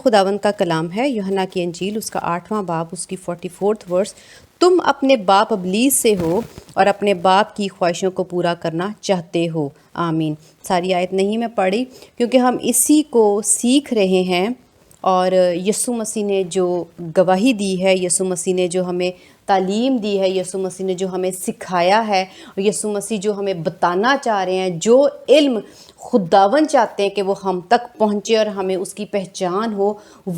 خداوند کا کلام ہے، یوحنا کی انجیل اس کا 8واں باب اس کی 44 ورس، تم اپنے باپ ابلیس سے ہو اور اپنے باپ کی خواہشوں کو پورا کرنا چاہتے ہو۔ آمین۔ ساری آیت نہیں میں پڑھی کیونکہ ہم اسی کو سیکھ رہے ہیں، اور یسوع مسیح نے جو گواہی دی ہے، یسوع مسیح نے جو ہمیں تعلیم دی ہے، یسوع مسیح نے جو ہمیں سکھایا ہے، اور یسوع مسیح جو ہمیں بتانا چاہ رہے ہیں، جو علم خداوند چاہتے ہیں کہ وہ ہم تک پہنچے اور ہمیں اس کی پہچان ہو،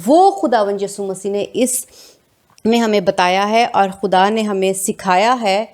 وہ خداوند یسوع مسیح نے اس میں ہمیں بتایا ہے اور خدا نے ہمیں سکھایا ہے،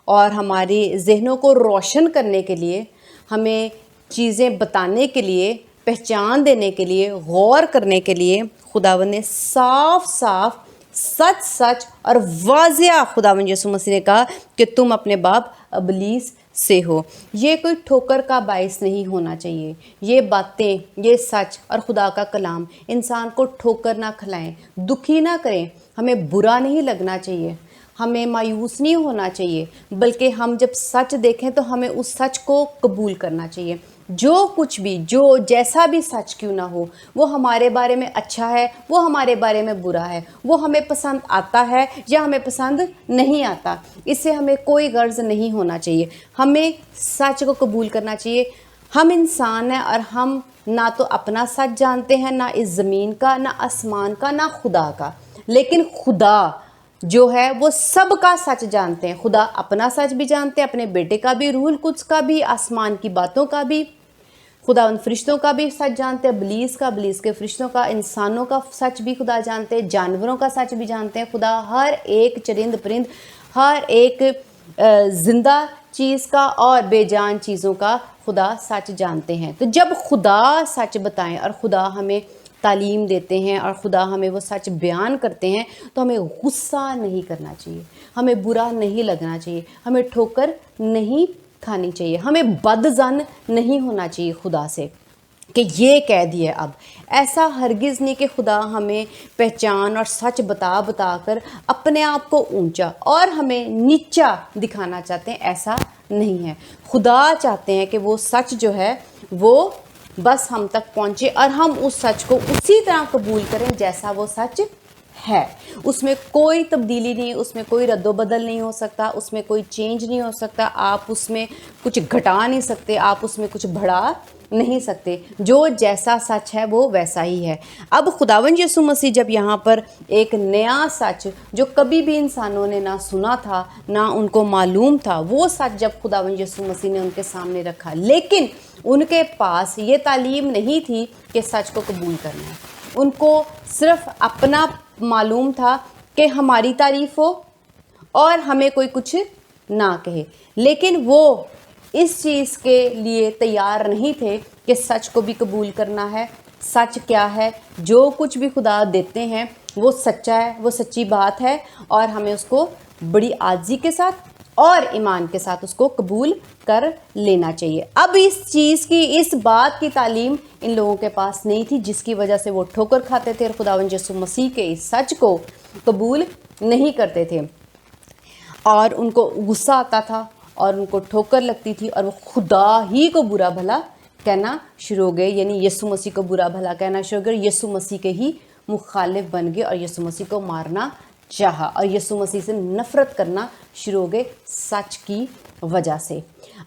اور ہماری ذہنوں کو روشن کرنے کے لیے، ہمیں چیزیں بتانے کے لیے، پہچان دینے کے لیے، غور کرنے کے لیے خداوند نے صاف صاف سچ سچ اور واضح خداوند یسوع مسیح نے کہا کہ تم اپنے باپ ابلیس سے ہو۔ یہ کوئی ٹھوکر کا باعث نہیں ہونا چاہیے۔ یہ باتیں، یہ سچ اور خدا کا کلام انسان کو ٹھوکر نہ کھلائیں، دکھی نہ کریں، ہمیں برا نہیں لگنا چاہیے، ہمیں مایوس نہیں ہونا چاہیے، بلکہ ہم جب سچ دیکھیں تو ہمیں اس سچ کو قبول کرنا چاہیے۔ جو کچھ بھی، جو جیسا بھی سچ کیوں نہ ہو، وہ ہمارے بارے میں اچھا ہے، وہ ہمارے بارے میں برا ہے، وہ ہمیں پسند آتا ہے یا ہمیں پسند نہیں آتا، اس سے ہمیں کوئی غرض نہیں ہونا چاہیے۔ ہمیں سچ کو قبول کرنا چاہیے۔ ہم انسان ہیں اور ہم نہ تو اپنا سچ جانتے ہیں، نہ اس زمین کا، نہ آسمان کا، نہ خدا کا، لیکن خدا جو ہے وہ سب کا سچ جانتے ہیں۔ خدا اپنا سچ بھی جانتے ہیں، اپنے بیٹے کا بھی، روح القدس کا بھی، آسمان کی باتوں کا بھی، خدا ان فرشتوں کا بھی سچ جانتے ہیں، ابلیس کا، ابلیس کے فرشتوں کا، انسانوں کا سچ بھی خدا جانتے ہیں، جانوروں کا سچ بھی جانتے ہیں۔ خدا ہر ایک چرند پرند، ہر ایک زندہ چیز کا اور بے جان چیزوں کا خدا سچ جانتے ہیں۔ تو جب خدا سچ بتائیں اور خدا ہمیں تعلیم دیتے ہیں اور خدا ہمیں وہ سچ بیان کرتے ہیں، تو ہمیں غصہ نہیں کرنا چاہیے، ہمیں برا نہیں لگنا چاہیے، ہمیں ٹھوکر نہیں کھانی چاہیے، ہمیں بد ظن نہیں ہونا چاہیے خدا سے کہ یہ کہہ دیا۔ اب ایسا ہرگز نہیں کہ خدا ہمیں پہچان اور سچ بتا بتا کر اپنے آپ کو اونچا اور ہمیں نیچا دکھانا چاہتے ہیں، ایسا نہیں ہے۔ خدا چاہتے ہیں کہ وہ سچ جو ہے وہ بس ہم تک پہنچے اور ہم اس سچ کو اسی طرح قبول کریں جیسا وہ سچ ہے۔ اس میں کوئی تبدیلی نہیں، اس میں کوئی رد و بدل نہیں ہو سکتا، اس میں کوئی چینج نہیں ہو سکتا، آپ اس میں کچھ گھٹا نہیں سکتے، آپ اس میں کچھ بڑھا نہیں سکتے۔ جو جیسا سچ ہے وہ ویسا ہی ہے۔ اب خداوند یسوع مسیح جب یہاں پر ایک نیا سچ جو کبھی بھی انسانوں نے نہ سنا تھا، نہ ان کو معلوم تھا، وہ سچ جب خداوند یسوع مسیح نے ان کے سامنے رکھا، لیکن ان کے پاس یہ تعلیم نہیں تھی کہ سچ کو قبول کرنا ہے۔ ان کو صرف اپنا معلوم تھا کہ ہماری تعریف ہو اور ہمیں کوئی کچھ نہ کہے، لیکن وہ اس چیز کے لیے تیار نہیں تھے کہ سچ کو بھی قبول کرنا ہے۔ سچ کیا ہے؟ جو کچھ بھی خدا دیتے ہیں وہ سچا ہے، وہ سچی بات ہے، اور ہمیں اس کو بڑی عاجزی کے ساتھ اور ایمان کے ساتھ اس کو قبول کر لینا چاہیے۔ اب اس چیز کی، اس بات کی تعلیم ان لوگوں کے پاس نہیں تھی، جس کی وجہ سے وہ ٹھوکر کھاتے تھے اور خداوند یسوع مسیح کے اس سچ کو قبول نہیں کرتے تھے، اور ان کو غصہ آتا تھا اور ان کو ٹھوکر لگتی تھی، اور وہ خدا ہی کو برا بھلا کہنا شروع ہو گئے، یعنی یسوع مسیح کو برا بھلا کہنا شروع ہو گئے، یسوع مسیح کے ہی مخالف بن گئے اور یسوع مسیح کو مارنا چاہا اور یسوع مسیح سے نفرت کرنا شروع ہو گئے سچ کی وجہ سے۔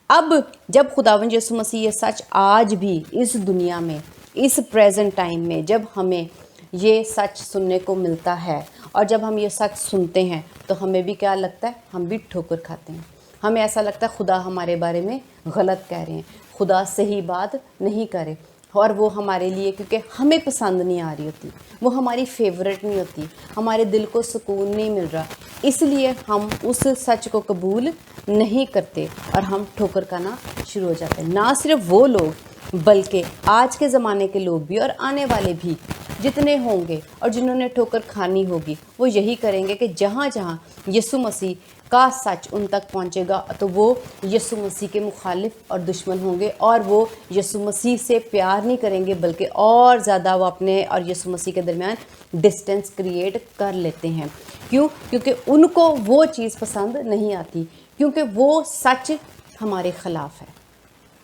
اب جب خداوند یسوع مسیح یہ سچ آج بھی اس دنیا میں، اس پریزنٹ ٹائم میں جب ہمیں یہ سچ سننے کو ملتا ہے، اور جب ہم یہ سچ سنتے ہیں تو ہمیں بھی کیا لگتا ہے؟ ہم بھی ٹھوکر کھاتے ہیں۔ ہمیں ایسا لگتا ہے خدا ہمارے بارے میں غلط کہہ رہے ہیں، خدا صحیح بات نہیں کرے، اور وہ ہمارے لیے کیونکہ ہمیں پسند نہیں آ رہی ہوتی، وہ ہماری فیورٹ نہیں ہوتی، ہمارے دل کو سکون نہیں مل رہا، اس لیے ہم اس سچ کو قبول نہیں کرتے اور ہم ٹھوکر کھانا شروع ہو جاتے ہیں۔ نہ صرف وہ لوگ بلکہ آج کے زمانے کے لوگ بھی اور آنے والے بھی جتنے ہوں گے اور جنہوں نے ٹھوکر کھانی ہوگی، وہ یہی کریں گے کہ جہاں جہاں یسوع مسیح کا سچ ان تک پہنچے گا تو وہ یسوع مسیح کے مخالف اور دشمن ہوں گے، اور وہ یسوع مسیح سے پیار نہیں کریں گے، بلکہ اور زیادہ وہ اپنے اور یسوع مسیح کے درمیان ڈسٹینس کریٹ کر لیتے ہیں۔ کیوں؟ کیونکہ ان کو وہ چیز پسند نہیں آتی، کیونکہ وہ سچ ہمارے خلاف ہے،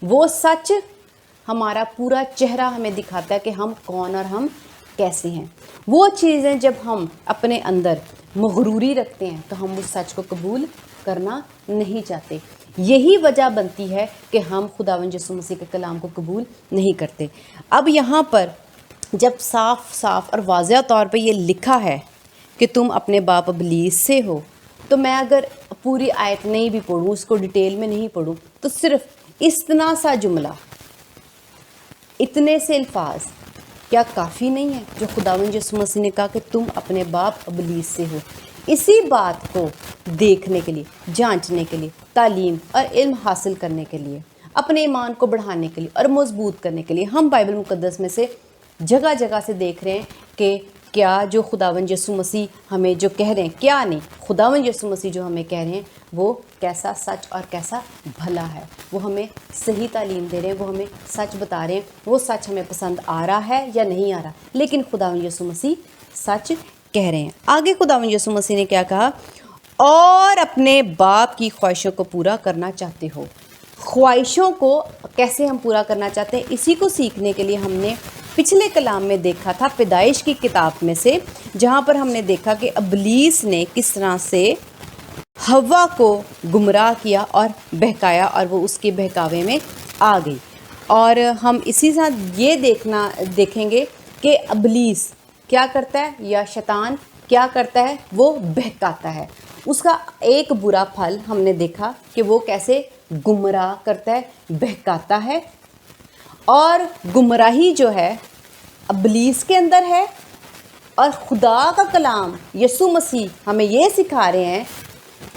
وہ سچ ہمارا پورا چہرہ ہمیں دکھاتا ہے کہ ہم کون اور ہم کیسے ہیں۔ وہ چیزیں جب ہم اپنے اندر مغروری رکھتے ہیں تو ہم اس سچ کو قبول کرنا نہیں چاہتے۔ یہی وجہ بنتی ہے کہ ہم خداوند یسوع مسیح کے کلام کو قبول نہیں کرتے۔ اب یہاں پر جب صاف صاف اور واضح طور پہ یہ لکھا ہے کہ تم اپنے باپ ابلیس سے ہو، تو میں اگر پوری آیت نہیں بھی پڑھوں، اس کو ڈیٹیل میں نہیں پڑھوں، تو صرف اتنا سا جملہ، اتنے سے الفاظ کیا کافی نہیں ہے جو خداوند یسوع مسیح نے کہا کہ تم اپنے باپ ابلیس سے ہو؟ اسی بات کو دیکھنے کے لیے، جانچنے کے لیے، تعلیم اور علم حاصل کرنے کے لیے، اپنے ایمان کو بڑھانے کے لیے اور مضبوط کرنے کے لیے ہم بائبل مقدس میں سے جگہ جگہ سے دیکھ رہے ہیں کہ کیا جو خداوند یسوع مسیح ہمیں جو کہہ رہے ہیں، کیا نہیں، خداوند یسوع مسیح جو ہمیں کہہ رہے ہیں وہ کیسا سچ اور کیسا بھلا ہے۔ وہ ہمیں صحیح تعلیم دے رہے ہیں، وہ ہمیں سچ بتا رہے ہیں، وہ سچ ہمیں پسند آ رہا ہے یا نہیں آ رہا، لیکن خداوند یسوع مسیح سچ کہہ رہے ہیں۔ آگے خداوند یسوع مسیح نے کیا کہا؟ اور اپنے باپ کی خواہشوں کو پورا کرنا چاہتے ہو۔ خواہشوں کو کیسے ہم پورا کرنا چاہتے ہیں، اسی کو سیکھنے کے لیے ہم نے پچھلے کلام میں دیکھا تھا، پیدائش کی کتاب میں سے، جہاں پر ہم نے دیکھا کہ ابلیس نے کس طرح سے حوا کو گمراہ کیا اور بہکایا، اور وہ اس کے بہکاوے میں آ گئی۔ اور ہم اسی ساتھ یہ دیکھیں گے کہ ابلیس کیا کرتا ہے، یا شیطان کیا کرتا ہے، وہ بہکاتا ہے۔ اس کا ایک برا پھل ہم نے دیکھا کہ وہ کیسے گمراہ کرتا ہے، بہکاتا ہے، اور گمراہی جو ہے ابلیس کے اندر ہے، اور خدا کا کلام یسوع مسیح ہمیں یہ سکھا رہے ہیں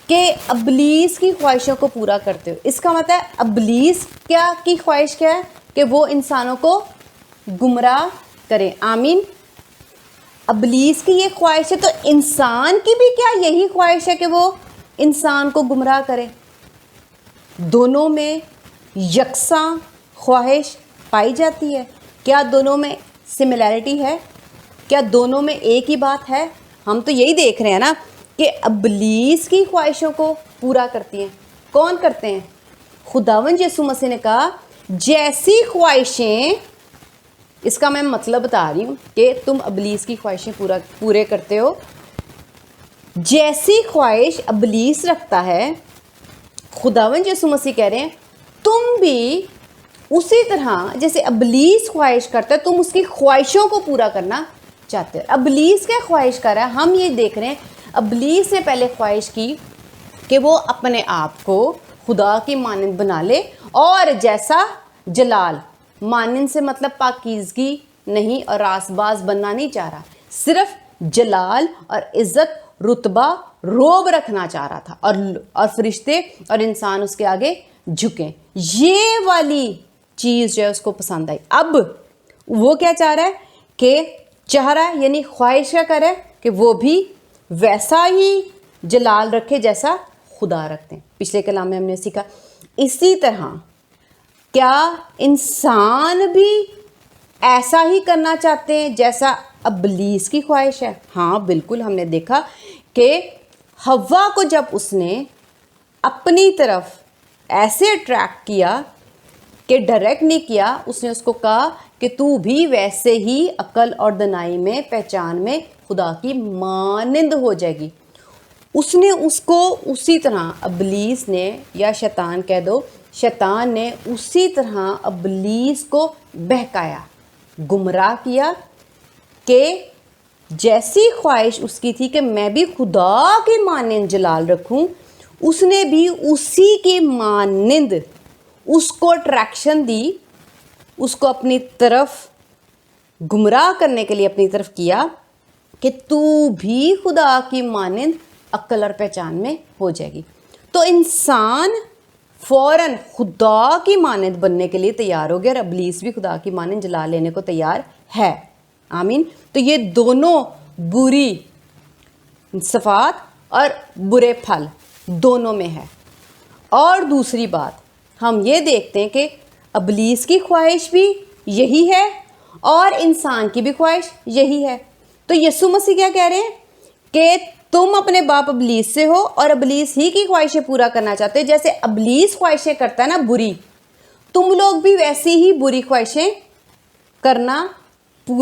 کہ ابلیس کی خواہشوں کو پورا کرتے ہو۔ اس کا مطلب ہے ابلیس کی خواہش کیا ہے؟ کہ وہ انسانوں کو گمراہ کرے۔ آمین۔ ابلیس کی یہ خواہش ہے، تو انسان کی بھی کیا یہی خواہش ہے کہ وہ انسان کو گمراہ کرے؟ دونوں میں یکساں خواہش پائی جاتی ہے؟ کیا دونوں میں سملیرٹی ہے؟ کیا دونوں میں ایک ہی بات ہے؟ ہم تو یہی دیکھ رہے ہیں نا کہ ابلیس کی خواہشوں کو پورا کرتی ہیں کون کرتے ہیں؟ خداوند یسوع مسیح نے کہا جیسی خواہشیں، اس کا میں مطلب بتا رہی ہوں کہ تم ابلیس کی خواہشیں پورے کرتے ہو، جیسی خواہش ابلیس رکھتا ہے، خداوند یسوع مسیح کہہ رہے ہیں تم بھی اسی طرح جیسے ابلیس خواہش کرتا ہے، تم اس کی خواہشوں کو پورا کرنا چاہتے ہو۔ ابلیس کیا خواہش کر رہا ہے؟ ہم یہ دیکھ رہے ہیں ابلیس نے پہلے خواہش کی کہ وہ اپنے آپ کو خدا کی مانند بنا لے، اور جیسا جلال، مانند سے مطلب پاکیزگی نہیں اور راس باز بننا نہیں چاہ رہا، صرف جلال اور عزت، رتبہ، روب رکھنا چاہ رہا تھا، اور فرشتے اور انسان اس کے آگے جھکیں۔ یہ والی چیز جو ہے اس کو پسند آئی۔ اب وہ کیا چاہ رہا ہے؟ کہ چاہ رہا ہے، یعنی خواہش کیا کر رہا ہے؟ کہ وہ بھی ویسا ہی جلال رکھے جیسا خدا رکھتے ہیں۔ پچھلے کلام میں ہم نے سیکھا اسی طرح کیا انسان بھی ایسا ہی کرنا چاہتے ہیں جیسا ابلیس کی خواہش ہے؟ ہاں بالکل، ہم نے دیکھا کہ حوا کو جب اس نے اپنی طرف ایسے اٹریکٹ کیا کہ ڈائریکٹ نہیں کیا، اس نے اس کو کہا کہ تو بھی ویسے ہی عقل اور دانائی میں، پہچان میں خدا کی مانند ہو جائے گی۔ اس نے اس کو اسی طرح ابلیس نے، یا شیطان کہہ دو، شیطان نے اسی طرح ابلیس کو بہکایا، گمراہ کیا، کہ جیسی خواہش اس کی تھی کہ میں بھی خدا کی مانند جلال رکھوں، اس نے بھی اسی کی مانند اس کو اٹریکشن دی، اس کو اپنی طرف گمراہ کرنے کے لیے اپنی طرف کیا کہ تو بھی خدا کی مانند عقل اور پہچان میں ہو جائے گی۔ تو انسان فوراً خدا کی مانند بننے کے لیے تیار ہو گیا، اور ابلیس بھی خدا کی مانند جلال لینے کو تیار ہے۔ آمین۔ تو یہ دونوں بری صفات اور برے پھل دونوں میں ہے۔ اور دوسری بات ہم یہ دیکھتے ہیں کہ ابلیس کی خواہش بھی یہی ہے اور انسان کی بھی خواہش یہی ہے۔ تو یسوع مسیح کیا کہہ رہے ہیں؟ کہ تم اپنے باپ ابلیس سے ہو اور ابلیس ہی کی خواہشیں پورا کرنا چاہتے ہو۔ جیسے ابلیس خواہشیں کرتا ہے نا بری، تم لوگ بھی ویسی ہی بری خواہشیں کرنا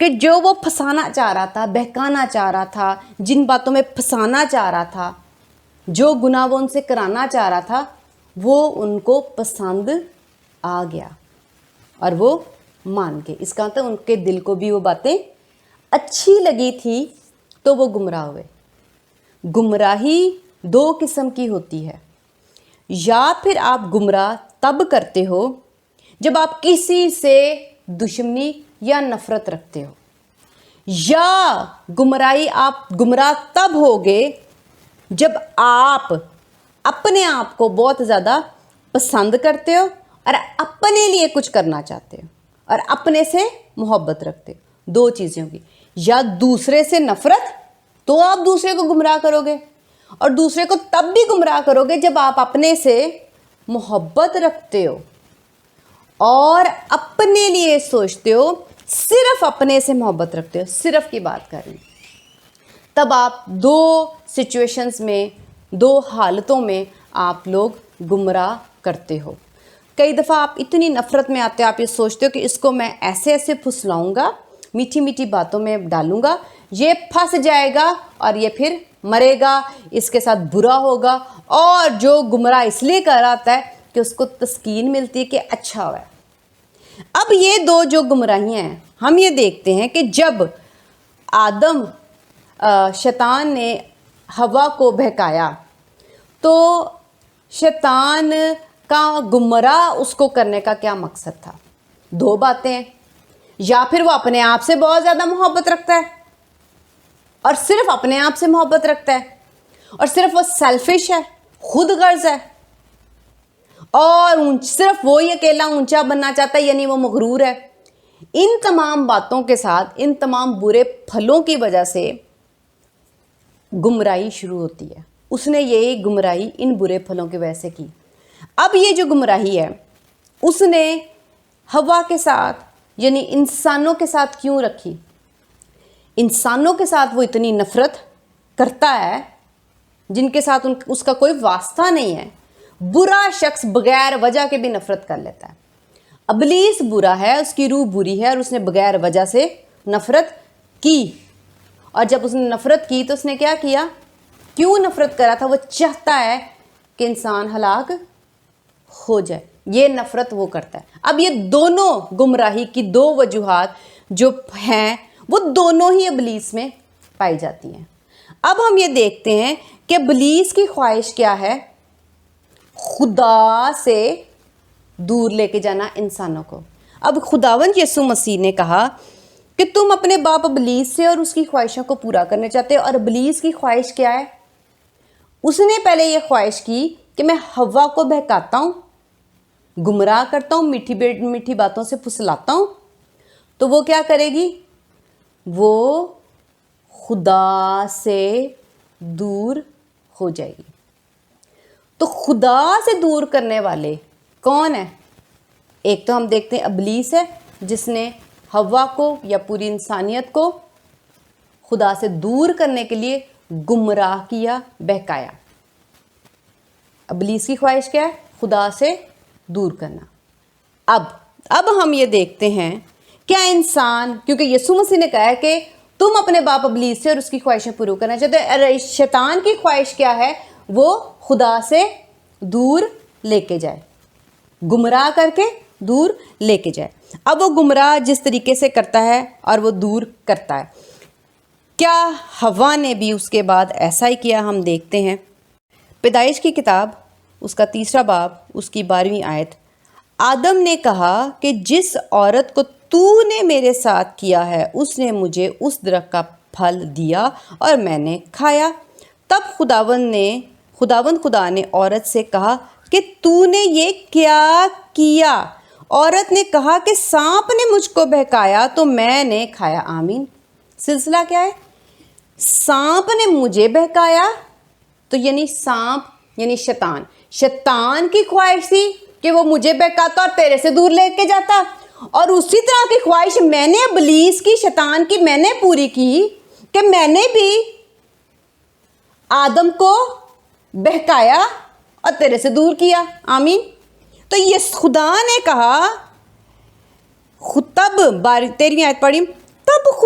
کہ جو وہ پھنسانا چاہ رہا تھا، بہکانا چاہ رہا تھا، جن باتوں میں پھنسانا چاہ رہا تھا، جو گناہ وہ ان سے کرانا چاہ رہا تھا، وہ ان کو پسند آ گیا اور وہ مان گئے. اس کا مطلب ان کے دل کو بھی وہ باتیں اچھی لگی تھی تو وہ گمراہ ہوئے. گمراہی دو قسم کی ہوتی ہے. یا پھر آپ گمراہ تب کرتے ہو جب آپ کسی سے دشمنی یا نفرت رکھتے ہو، یا گمراہی آپ گمراہ تب ہوگے جب آپ اپنے آپ کو بہت زیادہ پسند کرتے ہو اور اپنے لیے کچھ کرنا چاہتے ہو اور اپنے سے محبت رکھتے ہو. دو چیزیں ہوگی، یا دوسرے سے نفرت تو آپ دوسرے کو گمراہ کرو گے، اور دوسرے کو تب بھی گمراہ کرو گے جب آپ اپنے سے محبت رکھتے ہو اور اپنے لیے سوچتے ہو، صرف اپنے سے محبت رکھتے ہو. صرف کی بات کر رہی ہوں. تب آپ دو سچویشنز میں، دو حالتوں میں آپ لوگ گمراہ کرتے ہو. کئی دفعہ آپ اتنی نفرت میں آتے ہو، آپ یہ سوچتے ہو کہ اس کو میں ایسے ایسے پھسلاؤں گا، میٹھی میٹھی باتوں میں ڈالوں گا، یہ پھنس جائے گا اور یہ پھر مرے گا، اس کے ساتھ برا ہوگا. اور جو گمراہ اس لیے کراتا ہے کہ اس کو تسکین ملتی ہے کہ اچھا ہوا ہے. اب یہ دو جو گمراہیاں ہیں، ہم یہ دیکھتے ہیں کہ جب آدم شیطان نے ہوا کو بہکایا تو شیطان کا گمراہ اس کو کرنے کا کیا مقصد تھا؟ دو باتیں ہیں. یا پھر وہ اپنے آپ سے بہت زیادہ محبت رکھتا ہے اور صرف اپنے آپ سے محبت رکھتا ہے اور صرف وہ سیلفش ہے، خود غرض ہے، اور صرف وہی اکیلا اونچا بننا چاہتا ہے، یعنی وہ مغرور ہے. ان تمام باتوں کے ساتھ، ان تمام برے پھلوں کی وجہ سے گمراہی شروع ہوتی ہے. اس نے یہی گمراہی ان برے پھلوں کی وجہ سے کی. اب یہ جو گمراہی ہے اس نے ہوا کے ساتھ، یعنی انسانوں کے ساتھ کیوں رکھی؟ انسانوں کے ساتھ وہ اتنی نفرت کرتا ہے جن کے ساتھ اس کا کوئی واسطہ نہیں ہے. برا شخص بغیر وجہ کے بھی نفرت کر لیتا ہے. ابلیس برا ہے، اس کی روح بری ہے اور اس نے بغیر وجہ سے نفرت کی. اور جب اس نے نفرت کی تو اس نے کیا کیا؟ کیوں نفرت کرا تھا؟ وہ چاہتا ہے کہ انسان ہلاک ہو جائے. یہ نفرت وہ کرتا ہے. اب یہ دونوں گمراہی کی دو وجوہات جو ہیں وہ دونوں ہی ابلیس میں پائی جاتی ہیں. اب ہم یہ دیکھتے ہیں کہ ابلیس کی خواہش کیا ہے؟ خدا سے دور لے کے جانا انسانوں کو. اب خداوند یسوع مسیح نے کہا کہ تم اپنے باپ ابلیس سے اور اس کی خواہشوں کو پورا کرنے چاہتے ہو. اور ابلیس کی خواہش کیا ہے؟ اس نے پہلے یہ خواہش کی کہ میں ہوا کو بہکاتا ہوں، گمراہ کرتا ہوں، میٹھی میٹھی باتوں سے پھسلاتا ہوں. تو وہ کیا کرے گی؟ وہ خدا سے دور ہو جائے گی. تو خدا سے دور کرنے والے کون ہیں؟ ایک تو ہم دیکھتے ہیں ابلیس ہے جس نے ہوا کو یا پوری انسانیت کو خدا سے دور کرنے کے لیے گمراہ کیا، بہکایا. ابلیس کی خواہش کیا ہے؟ خدا سے دور کرنا. اب ہم یہ دیکھتے ہیں کیا انسان، کیونکہ یسوع مسیح نے کہا ہے کہ تم اپنے باپ ابلیس سے اور اس کی خواہشیں پوری کرنا چاہتے ہو. شیطان کی خواہش کیا ہے؟ وہ خدا سے دور لے کے جائے، گمراہ کر کے دور لے کے جائے. اب وہ گمراہ جس طریقے سے کرتا ہے اور وہ دور کرتا ہے، کیا ہوا نے بھی اس کے بعد ایسا ہی کیا؟ ہم دیکھتے ہیں پیدائش کی کتاب، اس کا 3 باب، اس کی 12ویں آیت. آدم نے کہا کہ جس عورت کو تو نے میرے ساتھ کیا ہے اس نے مجھے اس درخت کا پھل دیا اور میں نے کھایا. تب خداوند خدا نے عورت سے کہا کہ تو نے یہ کیا کیا؟ عورت نے کہا کہ سانپ نے مجھ کو بہکایا تو میں نے کھایا. آمین. سلسلہ کیا ہے؟ سانپ نے مجھے بہکایا، تو یعنی سانپ یعنی شیطان کی خواہش تھی کہ وہ مجھے بہکاتا اور تیرے سے دور لے کے جاتا. اور اسی طرح کی خواہش میں نے ابلیس کی، شیطان کی میں نے پوری کی کہ میں نے بھی آدم کو بہکایا اور تیرے سے دور کیا. آمین. تو یہ خدا نے کہا، تب 13ویں آیت پڑھی، تب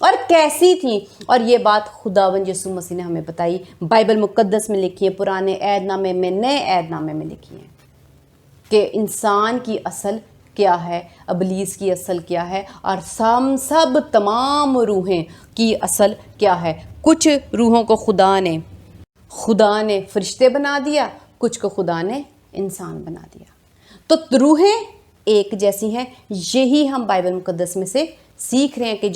اور کیسی تھیں، اور یہ بات خداوند یسوع مسیح نے ہمیں بتائی، بائبل مقدس میں لکھی ہے، پرانے عہد نامے میں، نئے عہد نامے میں لکھی ہیں کہ انسان کی اصل کیا ہے، ابلیس کی اصل کیا ہے، اور سب تمام روحیں کی اصل کیا ہے۔ کچھ روحوں کو خدا نے فرشتے بنا دیا، کچھ کو خدا نے انسان بنا دیا۔ تو روحیں ایک جیسی ہیں، یہی ہم بائبل مقدس میں سے سیکھ رہے ہیں کہ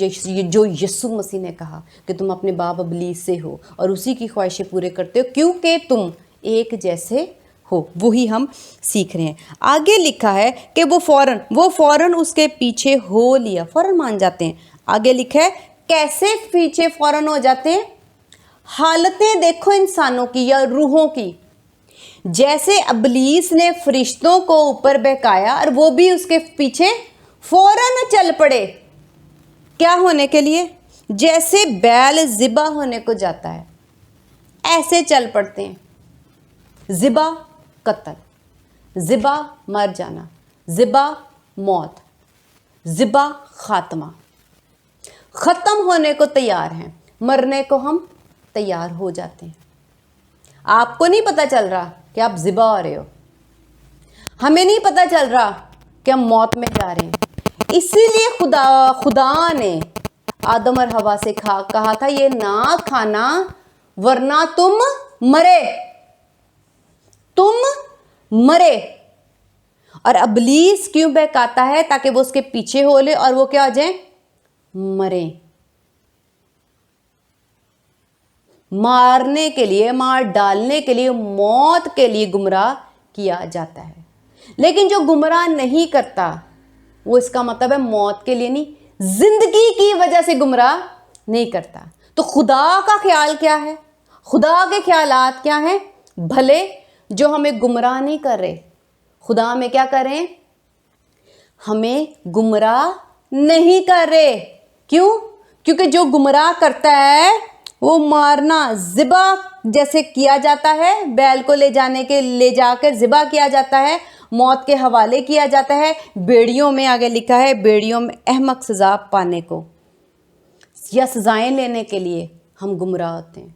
جو یسوع مسیح نے کہا کہ تم اپنے باپ ابلیس سے ہو اور اسی کی خواہشیں پورے کرتے ہو کیونکہ تم ایک جیسے ہو، وہی ہم سیکھ رہے ہیں۔ آگے لکھا ہے کہ وہ فوراً اس کے پیچھے ہو لیا، فوراً مان جاتے ہیں۔ آگے لکھا ہے کیسے پیچھے فوراً ہو جاتے ہیں؟ حالتیں دیکھو انسانوں کی یا روحوں کی، جیسے ابلیس نے فرشتوں کو اوپر بہکایا اور وہ بھی اس کے پیچھے فوراً چل پڑے، کیا ہونے کے لیے؟ جیسے بیل ذبح ہونے کو جاتا ہے ایسے چل پڑتے ہیں۔ ذبح قتل، ذبح مر جانا، ذبح موت، ذبح خاتمہ، ختم ہونے کو تیار ہیں، مرنے کو ہم تیار ہو جاتے ہیں۔ آپ کو نہیں پتہ چل رہا کہ آپ ذبح ہو رہے ہو، ہمیں نہیں پتہ چل رہا کہ ہم موت میں جا رہے ہیں۔ اسی لیے خدا نے آدم اور حوا سے کہا تھا یہ نہ کھانا ورنہ تم مرے۔ اور ابلیس کیوں بہکاتا ہے؟ تاکہ وہ اس کے پیچھے ہو لے اور وہ کیا ہو جائیں؟ مریں۔ مارنے کے لیے، مار ڈالنے کے لیے، موت کے لیے گمراہ کیا جاتا ہے۔ لیکن جو گمراہ نہیں کرتا وہ اس کا مطلب ہے موت کے لیے نہیں، زندگی کی وجہ سے گمراہ نہیں کرتا۔ تو خدا کا خیال کیا ہے؟ خدا کے خیالات کیا ہیں؟ بھلے، جو ہمیں گمراہ نہیں کر رہے۔ خدا ہمیں کیا کر رہے ہیں؟ ہمیں گمراہ نہیں کر رہے۔ کیوں؟ کیونکہ جو گمراہ کرتا ہے وہ مارنا، ذبح جیسے کیا جاتا ہے، بیل کو لے جا کر ذبح کیا جاتا ہے، موت کے حوالے کیا جاتا ہے۔ بیڑیوں میں آگے لکھا ہے، بیڑیوں میں احمق سزا پانے کو یا سزائیں لینے کے لیے ہم گمراہ ہوتے ہیں۔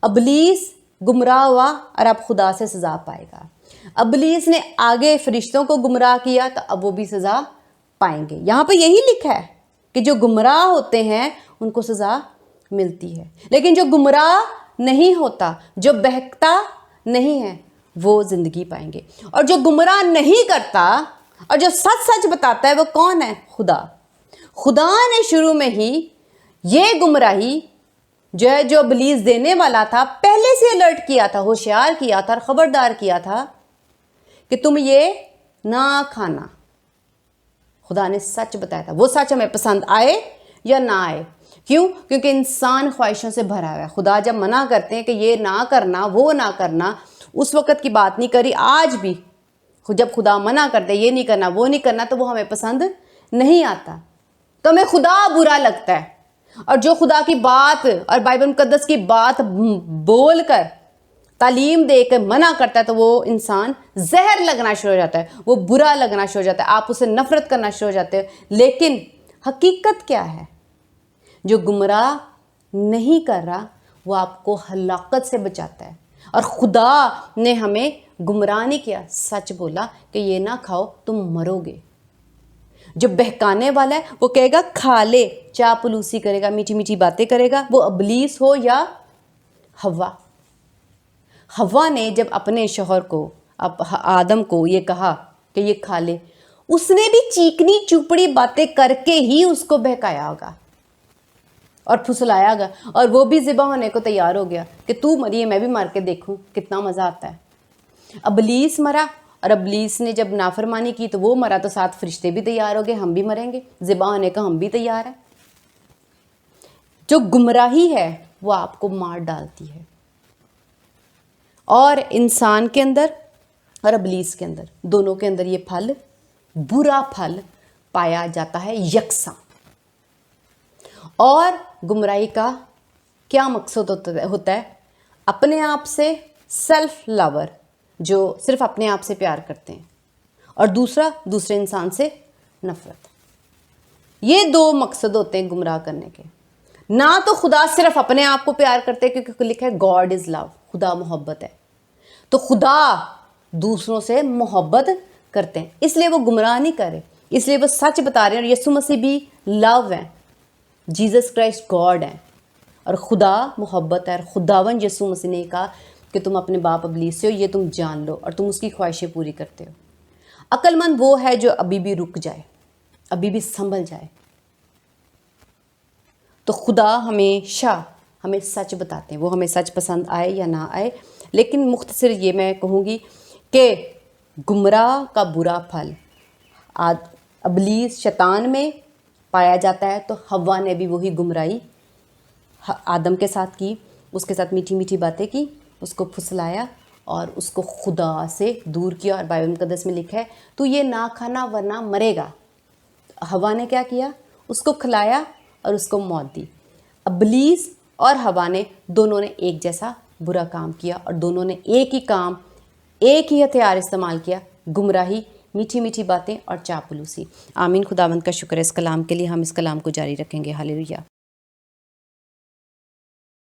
ابلیس گمراہ ہوا اور اب خدا سے سزا پائے گا۔ ابلیس نے آگے فرشتوں کو گمراہ کیا تو اب وہ بھی سزا پائیں گے۔ یہاں پہ یہی لکھا ہے کہ جو گمراہ ہوتے ہیں ان کو سزا ملتی ہے، لیکن جو گمراہ نہیں ہوتا، جو بہکتا نہیں ہے، وہ زندگی پائیں گے۔ اور جو گمراہ نہیں کرتا اور جو سچ سچ بتاتا ہے وہ کون ہے؟ خدا نے شروع میں ہی یہ گمراہی جو ابلیس دینے والا تھا پہلے سے الرٹ کیا تھا، ہوشیار کیا تھا اور خبردار کیا تھا کہ تم یہ نہ کھانا۔ خدا نے سچ بتایا تھا، وہ سچ ہمیں پسند آئے یا نہ آئے۔ کیوں؟ کیونکہ انسان خواہشوں سے بھرا ہوا ہے۔ خدا جب منع کرتے ہیں کہ یہ نہ کرنا، وہ نہ کرنا، اس وقت کی بات نہیں کری، آج بھی جب خدا منع کرتے یہ نہیں کرنا، وہ نہیں کرنا، تو وہ ہمیں پسند نہیں آتا، تو ہمیں خدا برا لگتا ہے۔ اور جو خدا کی بات اور بائبل مقدس کی بات بول کر، تعلیم دے کر منع کرتا ہے تو وہ انسان زہر لگنا شروع ہو جاتا ہے، وہ برا لگنا شروع ہو جاتا ہے، آپ اسے نفرت کرنا شروع ہو جاتے ہیں۔ لیکن حقیقت کیا ہے؟ جو گمراہ نہیں کر رہا وہ آپ کو ہلاکت سے بچاتا ہے۔ اور خدا نے ہمیں گمراہ نہیں کیا، سچ بولا کہ یہ نہ کھاؤ تم مرو گے۔ جو بہکانے والا ہے وہ کہے گا کھا لے، چاپلوسی کرے گا، میٹھی میٹھی باتیں کرے گا، وہ ابلیس ہو یا حوا نے جب اپنے شوہر کو، آدم کو یہ کہا کہ یہ کھا لے، اس نے بھی چیکنی چوپڑی باتیں کر کے ہی اس کو بہکایا ہوگا اور پھسلایا گا، اور وہ بھی ذبح ہونے کو تیار ہو گیا کہ تو مری ہے میں بھی مار کے دیکھوں کتنا مزہ آتا ہے۔ ابلیس مرا، اور ابلیس نے جب نافرمانی کی تو وہ مرا، تو ساتھ فرشتے بھی تیار ہو گئے، ہم بھی مریں گے، ذبح ہونے کا ہم بھی تیار ہیں۔ جو گمراہی ہے وہ آپ کو مار ڈالتی ہے، اور انسان کے اندر اور ابلیس کے اندر، دونوں کے اندر یہ پھل، برا پھل پایا جاتا ہے یکساں۔ اور گمراہی کا کیا مقصد ہوتا ہے؟ اپنے آپ سے سیلف لاور، جو صرف اپنے آپ سے پیار کرتے ہیں، اور دوسرے انسان سے نفرت۔ یہ دو مقصد ہوتے ہیں گمراہ کرنے کے۔ نہ تو خدا صرف اپنے آپ کو پیار کرتے کیونکہ لکھا ہے گاڈ از لو، خدا محبت ہے، تو خدا دوسروں سے محبت کرتے ہیں، اس لیے وہ گمراہ نہیں کر رہے، اس لیے وہ سچ بتا رہے ہیں، اور یسوع مسیح بھی لو ہیں، جیزس کرائسٹ گاڈ ہے اور خدا محبت ہے، اور خداوند یسوع مسیح نے کہا کہ تم اپنے باپ ابلیس سے ہو، یہ تم جان لو، اور تم اس کی خواہشیں پوری کرتے ہو۔ عقل مند وہ ہے جو ابھی بھی رک جائے، ابھی بھی سنبھل جائے۔ تو خدا ہمیشہ ہمیں سچ بتاتے ہیں، وہ ہمیں سچ پسند آئے یا نہ آئے، لیکن مختصر یہ میں کہوں گی کہ گمراہ کا برا پھل ابلیس شیطان میں پایا جاتا ہے، تو حوا نے بھی وہی گمراہی آدم کے ساتھ کی، اس کے ساتھ میٹھی میٹھی باتیں کی، اس کو پھسلایا اور اس کو خدا سے دور کیا، اور بائبل مقدس میں لکھا ہے تو یہ نہ کھانا ورنہ مرے گا۔ حوا نے کیا کیا؟ اس کو کھلایا اور اس کو موت دی۔ ابلیس اور حوا نے دونوں نے ایک جیسا برا کام کیا، اور دونوں نے ایک ہی کام، ایک ہی ہتھیار استعمال کیا، گمراہی، میٹھی میٹھی باتیں اور چاپلوسی۔ آمین۔ خداوند کا شکر ہے اس کلام کے لیے، ہم اس کلام کو جاری رکھیں گے۔ ہاللیلویہ۔